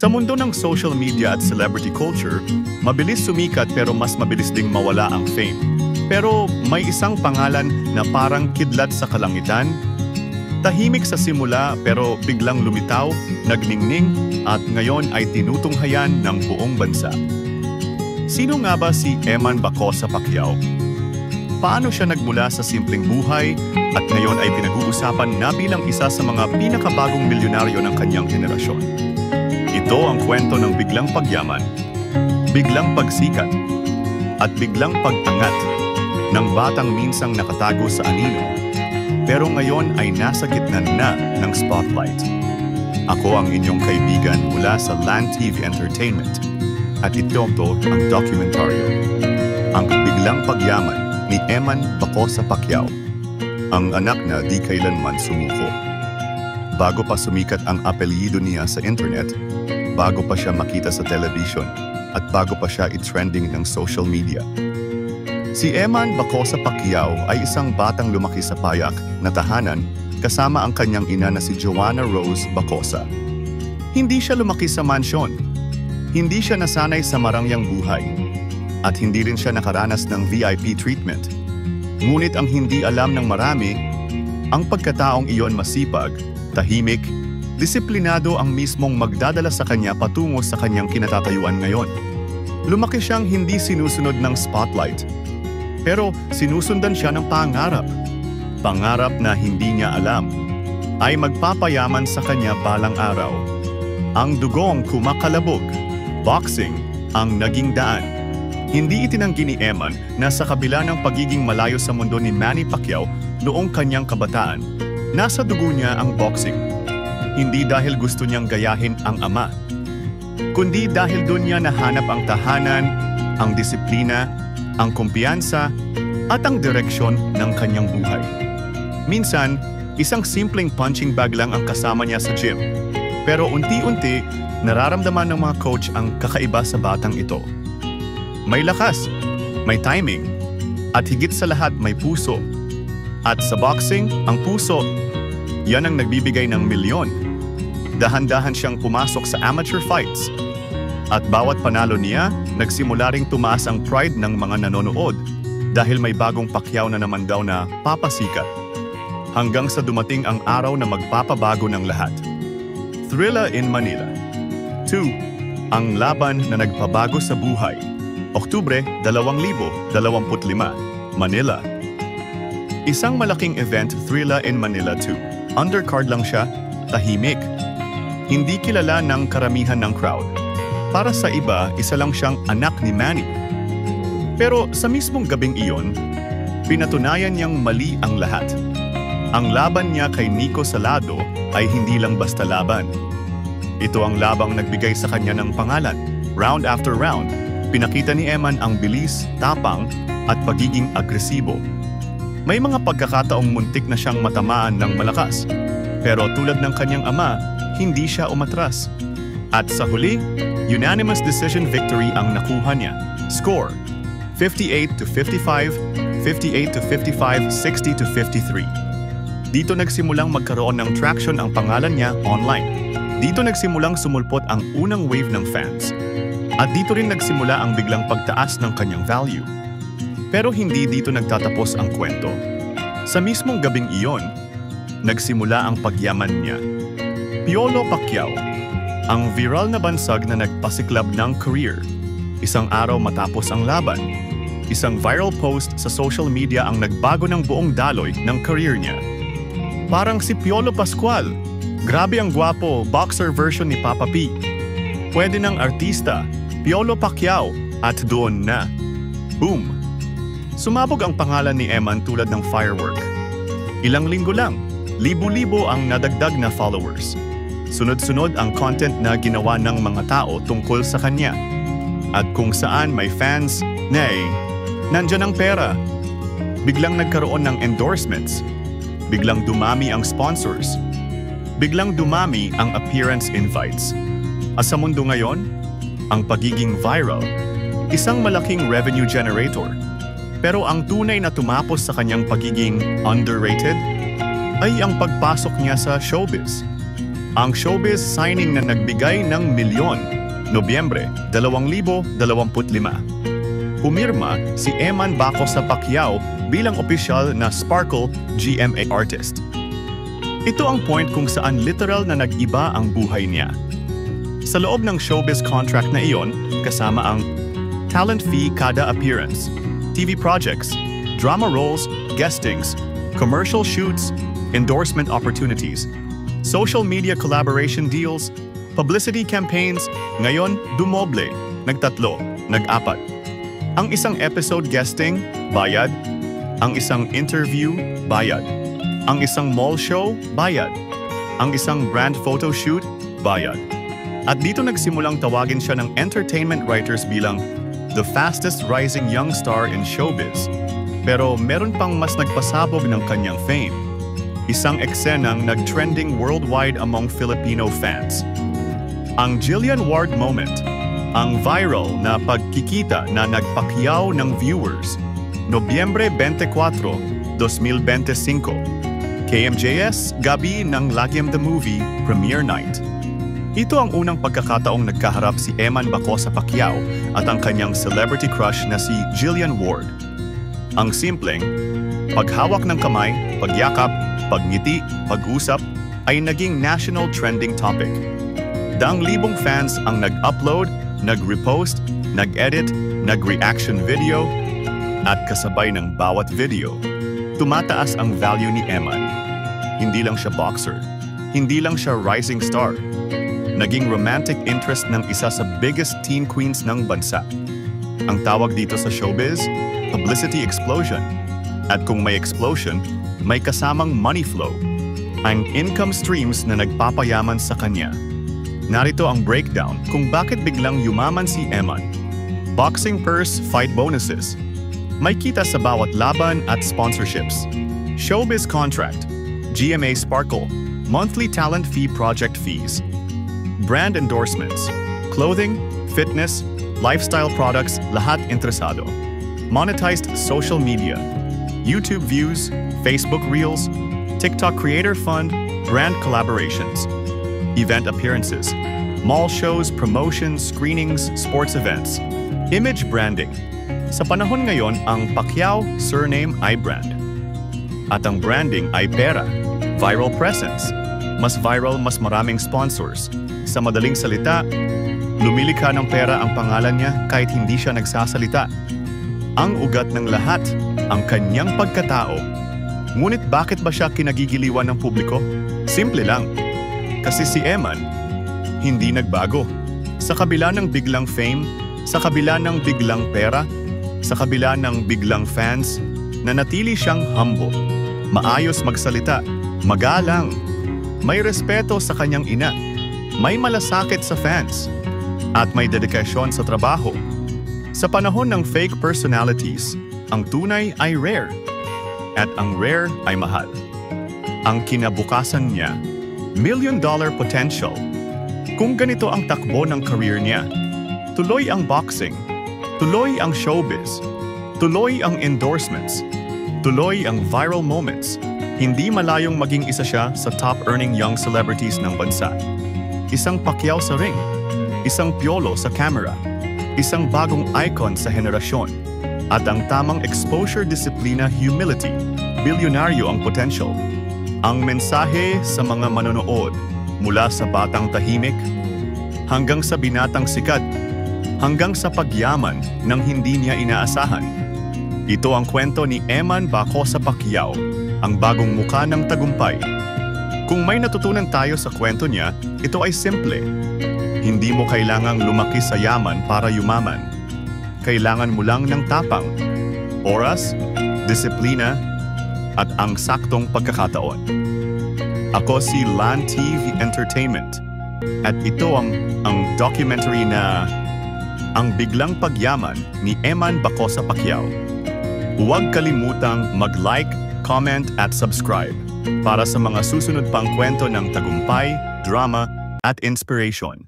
Sa mundo ng social media at celebrity culture, mabilis sumikat pero mas mabilis ding mawala ang fame. Pero may isang pangalan na parang kidlat sa kalangitan. Tahimik sa simula pero biglang lumitaw, nagningning at ngayon ay tinutunghayan ng buong bansa. Sino nga ba si Eman Bacosa Pacquiao? Paano siya nagmula sa simpleng buhay at ngayon ay pinag-uusapan na bilang isa sa mga pinakabagong milyonaryo ng kanyang henerasyon? Ito ang kwento ng biglang pagyaman, biglang pagsikat, at biglang pag-angat ng batang minsang nakatago sa anino, pero ngayon ay nasa gitna na ng spotlight. Ako ang inyong kaibigan mula sa Land TV Entertainment, at ito ang dokumentaryo, ang biglang pagyaman ni Eman Bacosa Pacquiao, ang anak na di kailanman sumuko. Bago pa sumikat ang apelyido niya sa internet, bago pa siya makita sa television, at bago pa siya i-trending ng social media. Si Eman Bacosa Pacquiao ay isang batang lumaki sa payak na tahanan kasama ang kanyang ina na si Joanna Rose Bacosa. Hindi siya lumaki sa mansyon, hindi siya nasanay sa marangyang buhay, at hindi rin siya nakaranas ng VIP treatment. Ngunit ang hindi alam ng marami, ang pagkataong iyon masipag, tahimik, disiplinado ang mismong magdadala sa kanya patungo sa kanyang kinatatayuan ngayon. Lumaki siyang hindi sinusunod ng spotlight, pero sinusundan siya ng pangarap. Pangarap na hindi niya alam ay magpapayaman sa kanya balang araw. Ang dugong kumakalabog, boxing, ang naging daan. Hindi itinanggi ni Eman na sa kabila ng pagiging malayo sa mundo ni Manny Pacquiao noong kanyang kabataan, nasa dugo niya ang boxing. Hindi dahil gusto niyang gayahin ang ama, kundi dahil doon niya nahanap ang tahanan, ang disiplina, ang kumpiyansa, at ang direksyon ng kanyang buhay. Minsan, isang simpleng punching bag lang ang kasama niya sa gym. Pero unti-unti, nararamdaman ng mga coach ang kakaiba sa batang ito. May lakas, may timing, at higit sa lahat may puso. At sa boxing, ang puso, yan ang nagbibigay ng milyon. Dahan-dahan siyang pumasok sa amateur fights. At bawat panalo niya, nagsimula ring tumaas ang pride ng mga nanonood dahil may bagong Pacquiao na naman daw na papasikat. Hanggang sa dumating ang araw na magpapabago ng lahat. Thrilla in Manila. 2. Ang laban na nagpabago sa buhay. Oktubre 2025, Manila. Isang malaking event, Thrilla in Manila 2. Undercard lang siya, tahimik. Hindi kilala ng karamihan ng crowd. Para sa iba, isa lang siyang anak ni Manny. Pero sa mismong gabing iyon, pinatunayan niyang mali ang lahat. Ang laban niya kay Nico Salado ay hindi lang basta laban. Ito ang labang nagbigay sa kanya ng pangalan. Round after round, pinakita ni Eman ang bilis, tapang, at pagiging agresibo. May mga pagkakataong muntik na siyang matamaan ng malakas. Pero tulad ng kanyang ama, hindi siya umatras. At sa huli, unanimous decision victory ang nakuha niya. Score: 58-55, 58-55, 60-53. Dito nagsimulang magkaroon ng traction ang pangalan niya online. Dito nagsimulang sumulpot ang unang wave ng fans. At dito rin nagsimula ang biglang pagtaas ng kanyang value. Pero hindi dito nagtatapos ang kwento. Sa mismong gabing iyon, nagsimula ang pagyaman niya. Piolo Pacquiao, ang viral na bansag na nagpasiklab ng career. Isang araw matapos ang laban, isang viral post sa social media ang nagbago ng buong daloy ng career niya. Parang si Piolo Pascual, grabe ang gwapo, boxer version ni Papa P. Pwede ng artista, Piolo Pacquiao, at doon na. Boom! Sumabog ang pangalan ni Eman tulad ng firework. Ilang linggo lang, libo-libo ang nadagdag na followers. Sunod-sunod ang content na ginawa ng mga tao tungkol sa kanya. At kung saan may fans, nay, nandyan ang pera. Biglang nagkaroon ng endorsements. Biglang dumami ang sponsors. Biglang dumami ang appearance invites. At sa mundo ngayon, ang pagiging viral, isang malaking revenue generator. Pero ang tunay na tumapos sa kanyang pagiging underrated ay ang pagpasok niya sa showbiz. Ang showbiz signing na nagbigay ng milyon, Nobyembre 2025. Pumirma si Eman Baco sa Pacquiao bilang opisyal na Sparkle GMA artist. Ito ang point kung saan literal na nag-iba ang buhay niya. Sa loob ng showbiz contract na iyon, kasama ang talent fee kada appearance, TV projects, drama roles, guestings, commercial shoots, endorsement opportunities, social media collaboration deals, publicity campaigns, ngayon dumoble, nagtatlo, nag-apat. Ang isang episode guesting, bayad. Ang isang interview, bayad. Ang isang mall show, bayad. Ang isang brand photo shoot, bayad. At dito nagsimulang tawagin siya ng entertainment writers bilang the fastest rising young star in showbiz. Pero meron pang mas nagpasabog ng kanyang fame. Isang eksenang nag-trending worldwide among Filipino fans. Ang Jillian Ward moment, ang viral na pagkikita na nagpakyaw ng viewers, Nobyembre 24, 2025. KMJS, gabi ng Lagyem the Movie, premiere night. Ito ang unang pagkakataong nagkaharap si Eman Baco sa Pacquiao at ang kanyang celebrity crush na si Jillian Ward. Ang simpleng, paghawak ng kamay, pagyakap, pagngiti, pag-usap ay naging national trending topic. Daang libong fans ang nag-upload, nag-repost, nag-edit, nag-reaction video, at kasabay ng bawat video, tumataas ang value ni Eman. Hindi lang siya boxer, hindi lang siya rising star, naging romantic interest ng isa sa biggest teen queens ng bansa. Ang tawag dito sa showbiz, publicity explosion. At kung may explosion, may kasamang money flow, ang income streams na nagpapayaman sa kanya. Narito ang breakdown kung bakit biglang yumaman si Eman. Boxing purse, fight bonuses. May kita sa bawat laban at sponsorships. Showbiz contract, GMA Sparkle, monthly talent fee project fees. Brand endorsements, clothing, fitness, lifestyle products, lahat interesado. Monetized social media, YouTube views, Facebook Reels, TikTok Creator Fund, brand collaborations, event appearances, mall shows, promotions, screenings, sports events, image branding. Sa panahon ngayon, ang Pacquiao surname ay brand. At ang branding ay pera, viral presence. Mas viral, mas maraming sponsors. Sa madaling salita, lumilikha ng pera ang pangalan niya kahit hindi siya nagsasalita. Ang ugat ng lahat, ang kanyang pagkatao. Ngunit bakit ba siya kinagigiliwan ng publiko? Simple lang. Kasi si Eman, hindi nagbago. Sa kabila ng biglang fame, sa kabila ng biglang pera, sa kabila ng biglang fans, nanatili siyang humble. Maayos magsalita, magalang. May respeto sa kanyang ina. May malasakit sa fans. At may dedikasyon sa trabaho. Sa panahon ng fake personalities, ang tunay ay rare. At ang rare ay mahal. Ang kinabukasan niya, $1 million potential. Kung ganito ang takbo ng career niya, tuloy ang boxing, tuloy ang showbiz, tuloy ang endorsements, tuloy ang viral moments, hindi malayong maging isa siya sa top-earning young celebrities ng bansa. Isang Pacquiao sa ring, isang Piolo sa camera, isang bagong icon sa henerasyon, at ang tamang exposure, disiplina, humility, bilyonaryo ang potential. Ang mensahe sa mga manonood mula sa batang tahimik hanggang sa binatang sikat, hanggang sa pagyaman ng hindi niya inaasahan. Ito ang kwento ni Eman Baco sa Pacquiao, ang bagong muka ng tagumpay. Kung may natutunan tayo sa kwento niya, ito ay simple. Hindi mo kailangang lumaki sa yaman para yumaman. Kailangan mo lang ng tapang, oras, disiplina, at ang saktong pagkakataon. Ako si Lan TV Entertainment at ito ang documentary na Ang Biglang Pagyaman ni Eman Baco sa Pacquiao. Huwag kalimutang mag-like, comment at subscribe para sa mga susunod pang kwento ng tagumpay, drama at inspiration.